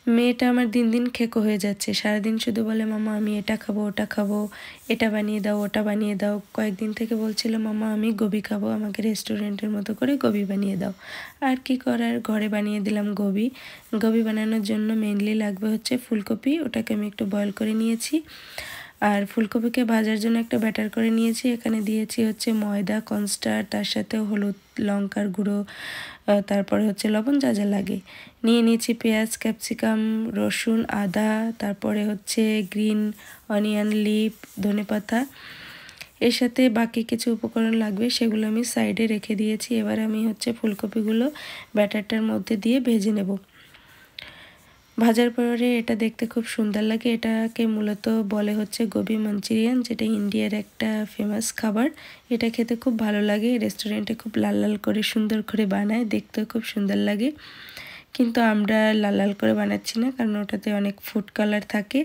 মেয়েটা আমার দিন দিন খেকো হয়ে যাচ্ছে, সারাদিন শুধু বলে মামা আমি এটা খাবো ওটা খাবো, এটা বানিয়ে দাও ওটা বানিয়ে দাও। কয়েকদিন থেকে বলছিল মামা আমি গোবি খাবো, আমাকে রেস্টুরেন্টের মতো করে গোবি বানিয়ে দাও। আর কি করার, ঘরে বানিয়ে দিলাম গোবি। গোবি বানানোর জন্য মেনলি লাগবে হচ্ছে ফুলকপি, ওটাকে আমি একটু বয়েল করে নিয়েছি। আর ফুলকপিকে ভাজার জন্য একটা ব্যাটার করে নিয়েছি, এখানে দিয়েছি হচ্ছে ময়দা, কর্নস্টার্চ, তার সাথে হলুদ, লঙ্কার গুঁড়ো, তারপরে হচ্ছে লবণ যা যা লাগে। নিয়ে নিয়েছি পেঁয়াজ, ক্যাপসিকাম, রসুন, আদা, তারপরে হচ্ছে গ্রিন অনিয়ন লিপ, ধনেপাতা। এর সাথে বাকি কিছু উপকরণ লাগবে, সেগুলো আমি সাইডে রেখে দিয়েছি। এবার আমি হচ্ছে ফুলকপিগুলো ব্যাটারটার মধ্যে দিয়ে ভেজে নেব। ভাজার পরে এটা দেখতে খুব সুন্দর লাগে। এটাকে মূলত বলে হচ্ছে গোবি মাঞ্চুরিয়ান, যেটা ইন্ডিয়ার একটা ফেমাস খাবার। এটা খেতে খুব ভালো লাগে, রেস্টুরেন্টে খুব লাল লাল করে সুন্দর করে বানায়, দেখতেও খুব সুন্দর লাগে। কিন্তু আমরা লাল লাল করে বানাচ্ছি না, কারণ ওটাতে অনেক ফুড কালার থাকে।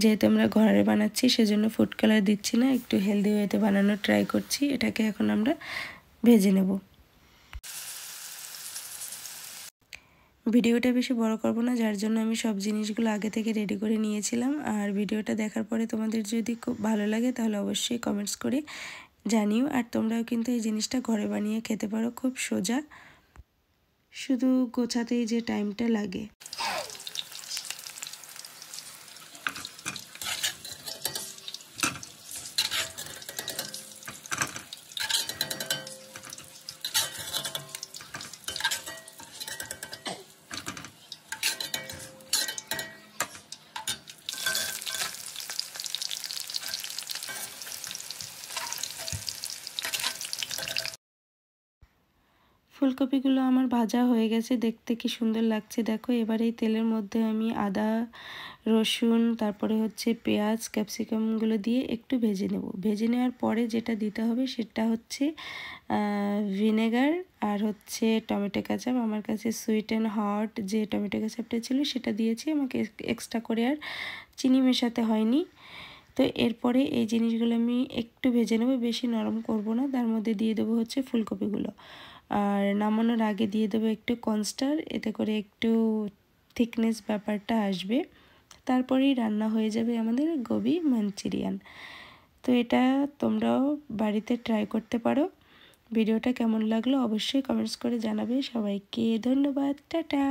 যেহেতু আমরা ঘরে বানাচ্ছি সেজন্য ফুড কালার দিচ্ছি না, একটু হেলদি ওয়েতে বানানোর ট্রাই করছি। এটাকে এখন আমরা ভেজে নেব। ভিডিওটা বেশি বড় করব না, যার জন্য আমি সব জিনিসগুলো আগে থেকে রেডি করে নিয়েছিলাম। আর ভিডিওটা দেখার পরে তোমাদের যদি খুব ভালো লাগে তাহলে অবশ্যই কমেন্টস করে জানিও। আর তোমরাও কিন্তু এই জিনিসটা ঘরে বানিয়ে খেতে পারো, খুব সোজা, শুধু গোছাতেই যে টাইমটা লাগে। ফুলকপিগুলো আমার ভাজা হয়ে গেছে, দেখতে কি সুন্দর লাগছে দেখো। এবার এই তেলের মধ্যে আমি আদা, রসুন, তারপরে হচ্ছে পেঁয়াজ, ক্যাপসিকামগুলো দিয়ে একটু ভেজে নেব। ভেজে নেওয়ার পরে যেটা দিতে হবে সেটা হচ্ছে ভিনেগার আর হচ্ছে টমেটো কেচাপ। আমার কাছে সুইট অ্যান্ড হট যে টমেটো কেচাপটা ছিল সেটা দিয়েছি, আমাকে এক্সট্রা করে আর চিনি মেশাতে হয়নি। তো এরপরে এই জিনিসগুলো আমি একটু ভেজে নেব, বেশি নরম করব না। তার মধ্যে দিয়ে দেবো হচ্ছে ফুলকপিগুলো, আর নামানোর আগে দিয়ে দেবো একটু কর্নস্টার্চ, এতে করে একটু থিকনেস ব্যাপারটা আসবে। তারপরেই রান্না হয়ে যাবে আমাদের গোবি মাঞ্চুরিয়ান। তো এটা তোমরাও বাড়িতে ট্রাই করতে পারো। ভিডিওটা কেমন লাগলো অবশ্যই কমেন্টস করে জানাবে। সবাইকে ধন্যবাদ, টাটা।